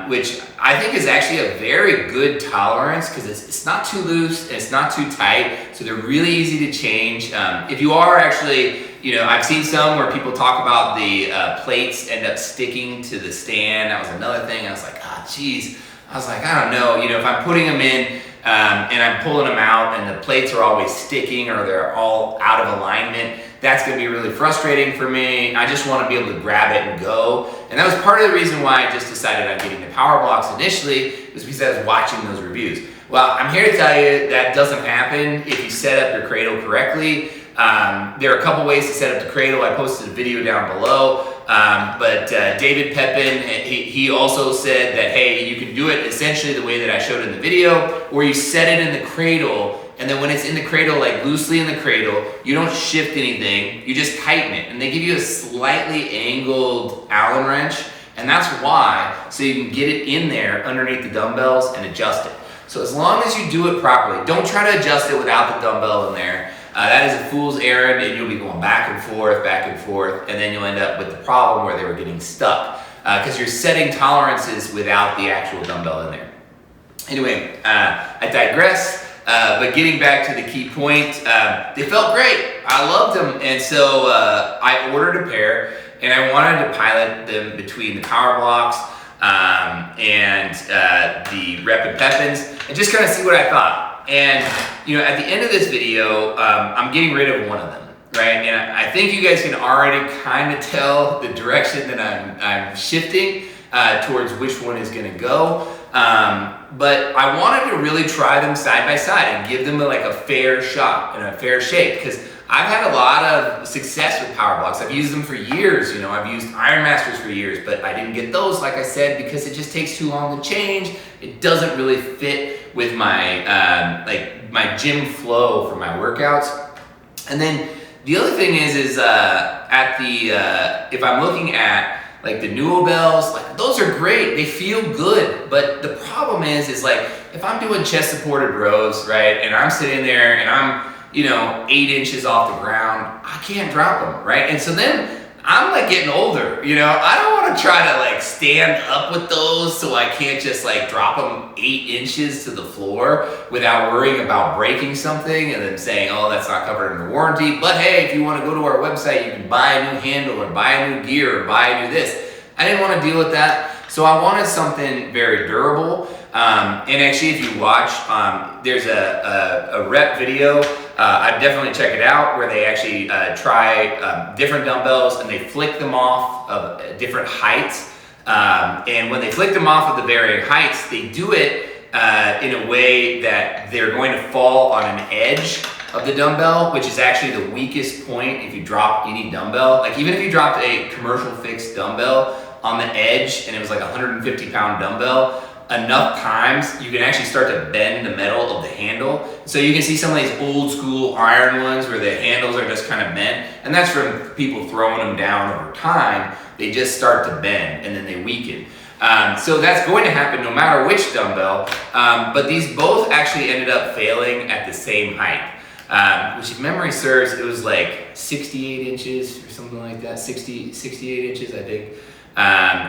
which I think is actually a very good tolerance, because it's not too loose, and it's not too tight, so they're really easy to change. If you are actually, I've seen some where people talk about the plates end up sticking to the stand. That was another thing. I was like, geez. I was like, I don't know, if I'm putting them in and I'm pulling them out and the plates are always sticking or they're all out of alignment, that's gonna be really frustrating for me. I just wanna be able to grab it and go. And that was part of the reason why I just decided on getting the PowerBlocks initially, was because I was watching those reviews. Well, I'm here to tell you that doesn't happen if you set up your cradle correctly. There are a couple ways to set up the cradle. I posted a video down below. But David Pepin, he also said that, hey, you can do it essentially the way that I showed in the video, where you set it in the cradle, and then when it's in the cradle, like loosely in the cradle, you don't shift anything, you just tighten it. And they give you a slightly angled Allen wrench, and that's why, so you can get it in there underneath the dumbbells and adjust it. So as long as you do it properly, don't try to adjust it without the dumbbell in there. That is a fool's errand, and you'll be going back and forth, and then you'll end up with the problem where they were getting stuck because you're setting tolerances without the actual dumbbell in there. Anyway, I digress, but getting back to the key point, they felt great. I loved them, and so I ordered a pair, and I wanted to pilot them between the PowerBlocks and the Rep and Pepins, and just kind of see what I thought. And you know, at the end of this video, I'm getting rid of one of them, right? And I think you guys can already kind of tell the direction that I'm shifting towards which one is going to go. But I wanted to really try them side by side and give them like a fair shot and a fair shake, because I've had a lot of success with PowerBlocks. I've used them for years, you know, I've used Iron Masters for years, but I didn't get those, like I said, because it just takes too long to change. It doesn't really fit with my, like my gym flow for my workouts. And then the other thing is at the, if I'm looking at like the dumbbells, like those are great, they feel good, but the problem is like, if I'm doing chest supported rows, right, and I'm sitting there and I'm, you know, 8 inches off the ground, I can't drop them, right? And so then I'm like getting older, you know, I don't want to try to like stand up with those, so I can't just like drop them 8 inches to the floor without worrying about breaking something and then saying, oh, that's not covered under warranty. But hey, if you want to go to our website, you can buy a new handle or buy a new gear or buy a new this. I didn't want to deal with that. So I wanted something very durable. And actually, if you watch, there's a rep video, I'd definitely check it out, where they actually try different dumbbells and they flick them off of different heights. And when they flick them off of the varying heights, they do it in a way that they're going to fall on an edge of the dumbbell, which is actually the weakest point if you drop any dumbbell. Like even if you dropped a commercial fixed dumbbell on the edge and it was like a 150-pound dumbbell, enough times you can actually start to bend the metal of the handle. So you can see some of these old school iron ones where the handles are just kind of bent, and that's from people throwing them down over time. They just start to bend and then they weaken. So that's going to happen no matter which dumbbell, but these both actually ended up failing at the same height. Which if memory serves, it was like 68 inches or something like that, 68 inches, I think.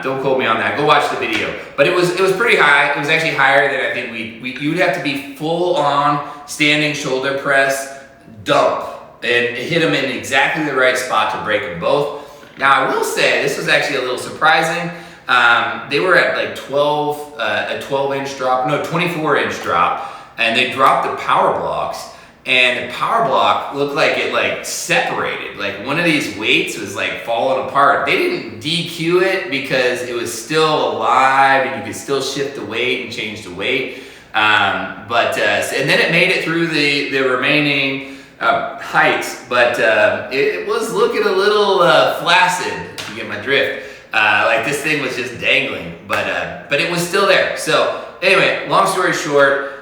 Don't quote me on that. Go watch the video. But it was pretty high. It was actually higher than I think you would have to be full on standing shoulder press, dump, and hit them in exactly the right spot to break them both. Now I will say this was actually a little surprising. They were at like 12-inch drop, no, 24-inch drop, and they dropped the PowerBlocks. And the PowerBlock looked like it like separated. Like one of these weights was like falling apart. They didn't DQ it because it was still alive and you could still shift the weight and change the weight. And then it made it through the remaining heights, but it was looking a little flaccid, if you get my drift. Like this thing was just dangling, but it was still there. So anyway, long story short,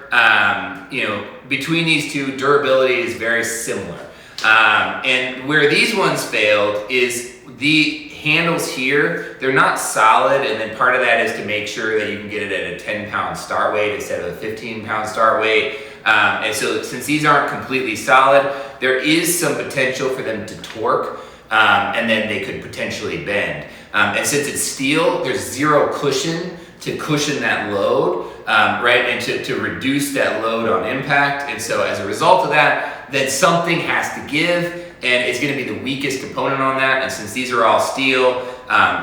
you know, between these two, durability is very similar. And where these ones failed is the handles here, they're not solid, and then part of that is to make sure that you can get it at a 10-pound start weight instead of a 15-pound start weight. And so since these aren't completely solid, there is some potential for them to torque, and then they could potentially bend. And since it's steel, there's zero cushion to cushion that load, right, and to reduce that load on impact. And so as a result of that, then something has to give, and it's going to be the weakest component on that. And since these are all steel,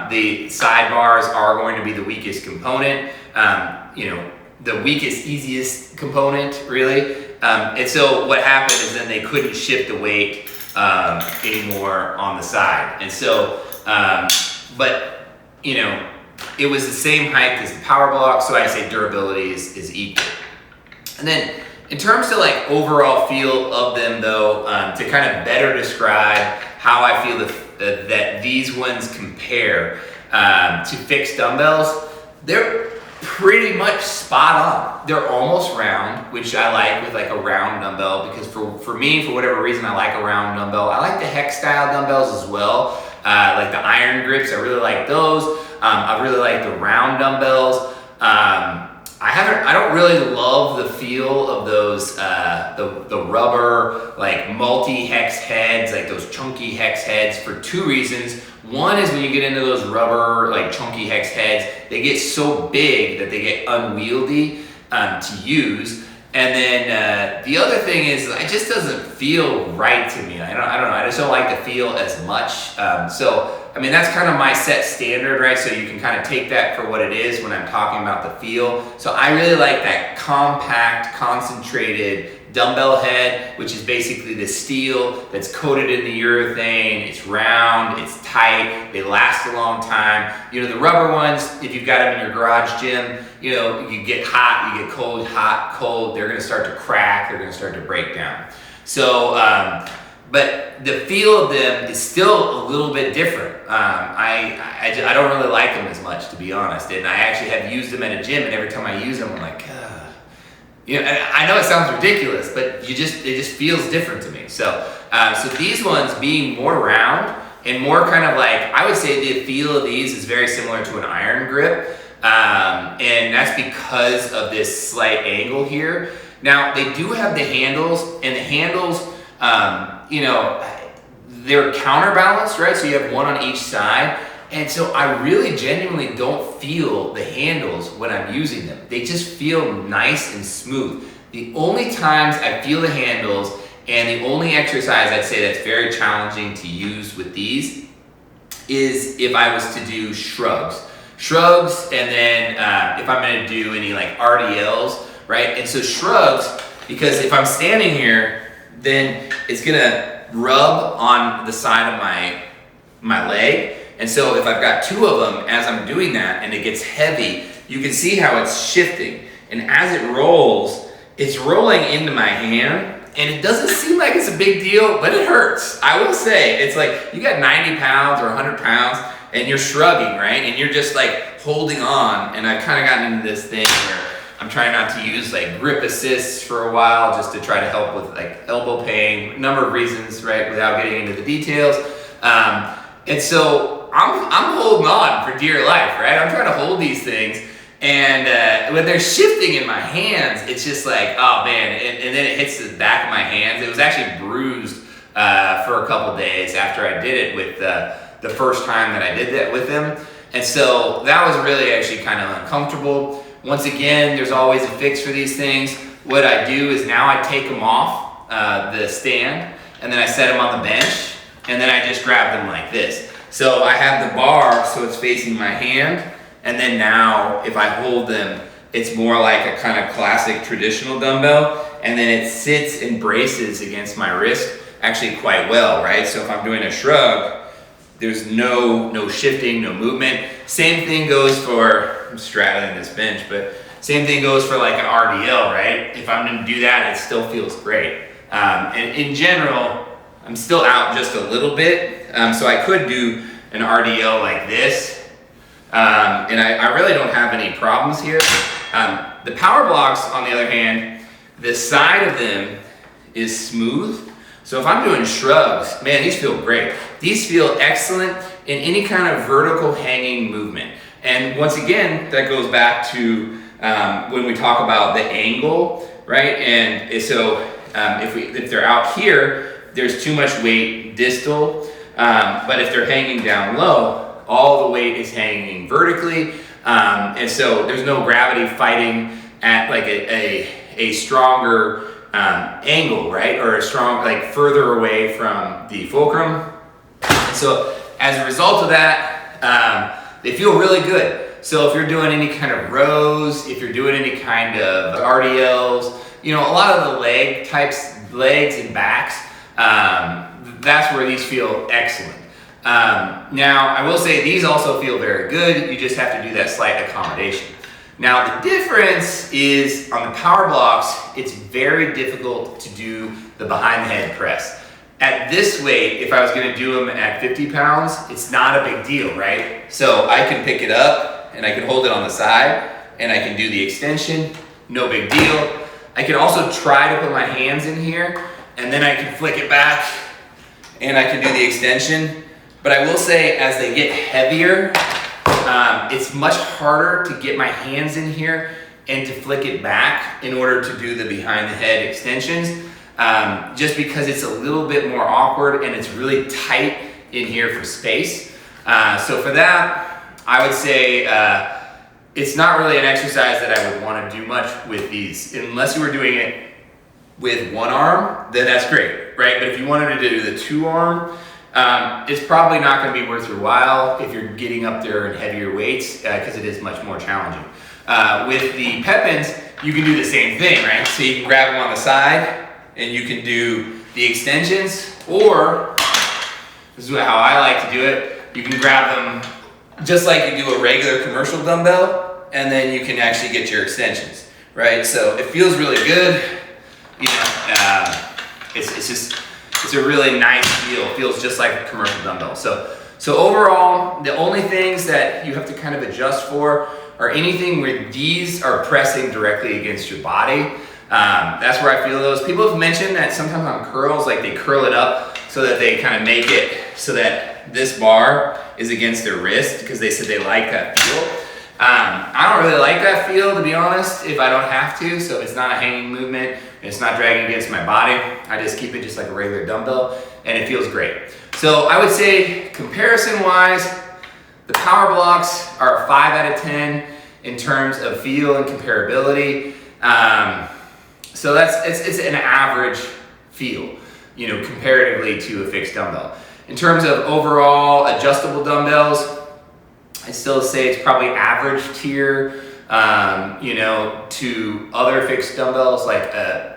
the sidebars are going to be the weakest component, you know, the weakest, easiest component, really. And so what happened is then they couldn't shift the weight anymore on the side. And so, but, you know, it was the same height as the PowerBlock, so I say durability is equal. And then In terms of like overall feel of them though, to kind of better describe how I feel that these ones compare to fixed dumbbells, they're pretty much spot on. They're almost round, which I like with like a round dumbbell, because for me, for whatever reason, I like a round dumbbell. I like the hex style dumbbells as well, like the iron grips. I really like those. I really like the round dumbbells. I don't really love the feel of those, the rubber, like multi-hex heads, like those chunky hex heads, for two reasons. One is when you get into those rubber, like chunky hex heads, they get so big that they get unwieldy to use. And then the other thing is, it just doesn't feel right to me. I don't know. I just don't like the feel as much. So I mean, that's kind of my set standard, right? So you can kind of take that for what it is when I'm talking about the feel. So I really like that compact, concentrated dumbbell head, which is basically the steel that's coated in the urethane. It's round, it's tight, they last a long time. You know, the rubber ones, if you've got them in your garage gym, you know, you get hot, you get cold, hot, cold, they're gonna start to crack, they're gonna start to break down. So, but the feel of them is still a little bit different. I don't really like them as much, to be honest. And I actually have used them at a gym, and every time I use them, I'm like, you know, and I know it sounds ridiculous, but it just feels different to me. So, so these ones being more round and more kind of like, I would say the feel of these is very similar to an iron grip. And that's because of this slight angle here. Now, they do have the handles, and the handles, you know, they're counterbalanced, right? So you have one on each side. And so I really genuinely don't feel the handles when I'm using them. They just feel nice and smooth. The only times I feel the handles, and the only exercise I'd say that's very challenging to use with these, is if I was to do shrugs. Shrugs, and then if I'm gonna do any like RDLs, right? And so shrugs, because if I'm standing here, then it's gonna rub on the side of my leg. And so if I've got two of them, as I'm doing that and it gets heavy, you can see how it's shifting. And as it rolls, it's rolling into my hand, and it doesn't seem like it's a big deal, but it hurts. I will say, it's like you got 90 pounds or 100 pounds and you're shrugging, right? And you're just like holding on. And I've kind of gotten into this thing where I'm trying not to use like grip assists for a while, just to try to help with like elbow pain, number of reasons, right? Without getting into the details. And so I'm holding on for dear life, right? I'm trying to hold these things, and when they're shifting in my hands, it's just like, oh man, and then it hits the back of my hands. It was actually bruised for a couple days after I did it with the first time that I did that with them. And so that was really actually kind of uncomfortable. Once again, there's always a fix for these things. What I do is now I take them off the stand, and then I set them on the bench, and then I just grab them like this. So I have the bar so it's facing my hand, and then now if I hold them, it's more like a kind of classic traditional dumbbell, and then it sits and braces against my wrist actually quite well, right? So if I'm doing a shrug, there's no shifting, no movement. Same thing goes for, I'm straddling this bench, but same thing goes for like an RDL, right? If I'm gonna do that, it still feels great. And in general, I'm still out just a little bit, so I could do an RDL like this, and I really don't have any problems here. The PowerBlocks, on the other hand, the side of them is smooth, so if I'm doing shrugs, man, these feel great. These feel excellent in any kind of vertical hanging movement. And once again, that goes back to when we talk about the angle, right? And so if they're out here, there's too much weight distal, but if they're hanging down low, all the weight is hanging vertically, and so there's no gravity fighting at like a stronger angle, right? Or a strong, like further away from the fulcrum. And so as a result of that, they feel really good. So if you're doing any kind of rows, if you're doing any kind of RDLs, you know, a lot of the legs and backs, that's where these feel excellent. Now, I will say these also feel very good. You just have to do that slight accommodation. Now the difference is on the PowerBlocks, it's very difficult to do the behind the head press. At this weight, if I was gonna do them at 50 pounds, it's not a big deal, right? So I can pick it up and I can hold it on the side and I can do the extension, no big deal. I can also try to put my hands in here and then I can flick it back and I can do the extension. But I will say, as they get heavier, it's much harder to get my hands in here and to flick it back in order to do the behind the head extensions, just because it's a little bit more awkward and it's really tight in here for space. So for that, I would say it's not really an exercise that I would want to do much with these. Unless you were doing it with one arm, then that's great, right? But if you wanted to do the two arm, it's probably not going to be worth your while if you're getting up there in heavier weights, because it is much more challenging. With the Pepins, you can do the same thing, right? So you can grab them on the side and you can do the extensions, or this is how I like to do it. You can grab them just like you do a regular commercial dumbbell, and then you can actually get your extensions, right? So it feels really good. You know, it's a really nice feel. It feels just like a commercial dumbbell. So overall, the only things that you have to kind of adjust for are anything where these are pressing directly against your body. That's where I feel those. People have mentioned that sometimes on curls, like they curl it up so that they kind of make it so that this bar is against their wrist, because they said they like that feel. I don't really like that feel, to be honest, if I don't have to. So it's not a hanging movement, it's not dragging against my body. I just keep it just like a regular dumbbell, and it feels great. So I would say, comparison-wise, the PowerBlocks are 5 out of 10 in terms of feel and comparability. So it's an average feel, you know, comparatively to a fixed dumbbell. In terms of overall adjustable dumbbells, I still say it's probably average tier, you know, to other fixed dumbbells. Like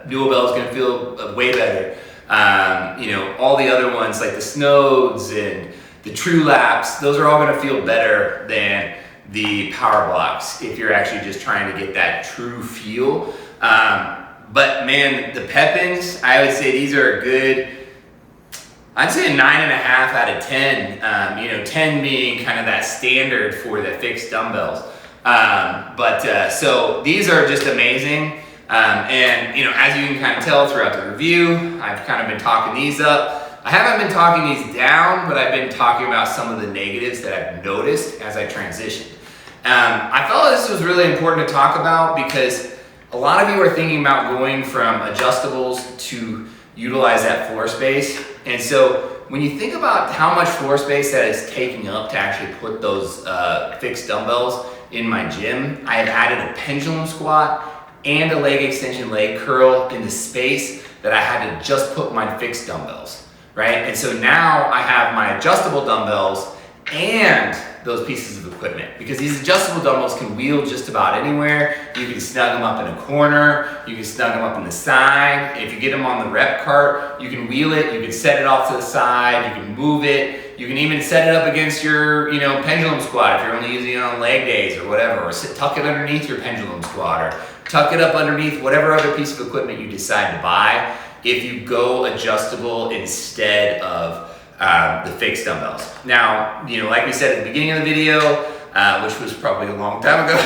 dual bell is going to feel way better. You know, all the other ones like the Snodes and the True Laps, those are all going to feel better than the PowerBlocks if you're actually just trying to get that true feel. But man, the Pepins, I would say these are a good, I'd say a 9.5 out of 10. You know, 10 being kind of that standard for the fixed dumbbells. So these are just amazing. And you know, as you can kind of tell throughout the review, I've kind of been talking these up. I haven't been talking these down, but I've been talking about some of the negatives that I've noticed as I transitioned. I felt this was really important to talk about because a lot of you are thinking about going from adjustables to utilize that floor space. And so when you think about how much floor space that is taking up to actually put those fixed dumbbells in my gym, I have added a pendulum squat and a leg extension leg curl in the space that I had to just put my fixed dumbbells, right? And so now I have my adjustable dumbbells and those pieces of equipment, because these adjustable dumbbells can wheel just about anywhere. You can snug them up in a corner, you can snug them up in the side. If you get them on the rep cart, you can wheel it, you can set it off to the side, you can move it, you can even set it up against your, you know, pendulum squat if you're only using it on leg days or whatever, or tuck it underneath your pendulum squat, or tuck it up underneath whatever other piece of equipment you decide to buy if you go adjustable instead of the fixed dumbbells. Now, you know, like we said at the beginning of the video, which was probably a long time ago,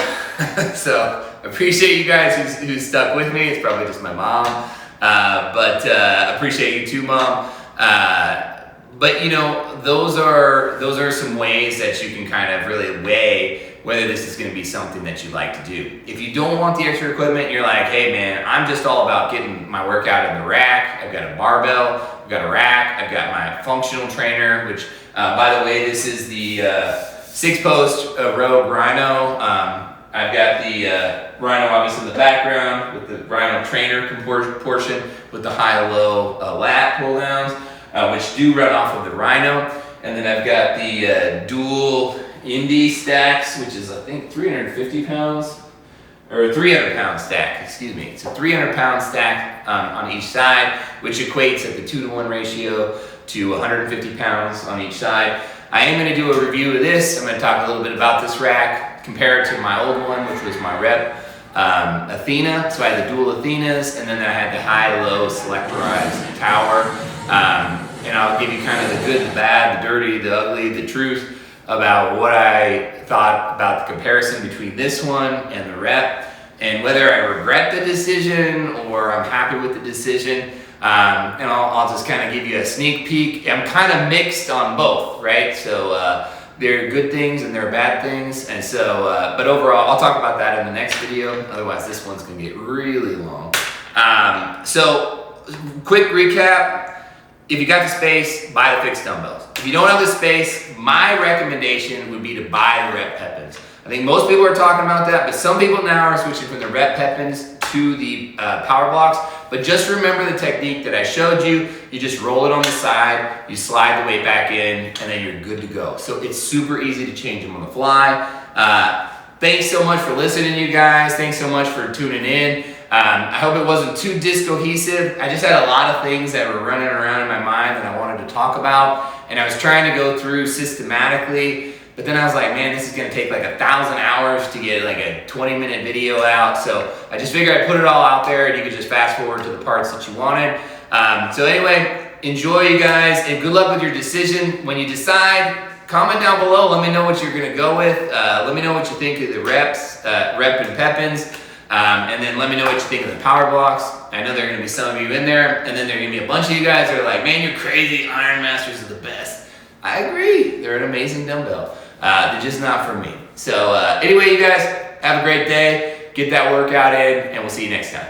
so I appreciate you guys who stuck with me. It's probably just my mom, but appreciate you too, Mom. But you know, those are some ways that you can kind of really weigh whether this is going to be something that you like to do. If you don't want the extra equipment, you're like, hey man, I'm just all about getting my workout in the rack. I've got a barbell, I've got a rack, I've got my functional trainer, which by the way, this is the 6-post Rogue Rhino. I've got the Rhino obviously in the background with the Rhino trainer portion with the high-low lat pull downs, which do run off of the Rhino. And then I've got the dual Indie stacks, which is I think 350 pounds, or 300 pound stack, excuse me. It's a 300 pound stack on each side, which equates at the 2-to-1 ratio to 150 pounds on each side. I am going to do a review of this. I'm going to talk a little bit about this rack, compare it to my old one, which was my rep Athena. So I had the dual Athenas, and then I had the high-low selectorized tower. And I'll give you kind of the good, the bad, the dirty, the ugly, the truth about what I thought about the comparison between this one and the rep, and whether I regret the decision or I'm happy with the decision. And I'll just kind of give you a sneak peek. I'm kind of mixed on both, right? So there are good things and there are bad things. And so, but overall, I'll talk about that in the next video. Otherwise, this one's gonna get really long. So quick recap. If you got the space, buy the fixed dumbbells. If you don't have the space, my recommendation would be to buy the rep Pepins. I think most people are talking about that, but some people now are switching from the rep Pepins to the PowerBlocks. But just remember the technique that I showed you. You just roll it on the side, you slide the weight back in, and then you're good to go. So it's super easy to change them on the fly. Thanks so much for listening, you guys. Thanks so much for tuning in. I hope it wasn't too discohesive. I just had a lot of things that were running around in my mind that I wanted to talk about, and I was trying to go through systematically. But then I was like, man, this is gonna take like 1,000 hours to get like a 20-minute video out. So I just figured I'd put it all out there and you could just fast forward to the parts that you wanted. So anyway, enjoy, you guys, and good luck with your decision. When you decide, comment down below. Let me know what you're gonna go with. Let me know what you think of the reps, rep and Pepins. And then let me know what you think of the PowerBlocks. I know there are gonna be some of you in there, and then there are gonna be a bunch of you guys that are like, man, you're crazy, Iron Masters are the best. I agree, they're an amazing dumbbell. They're just not for me. So anyway, you guys, have a great day. Get that workout in, and we'll see you next time.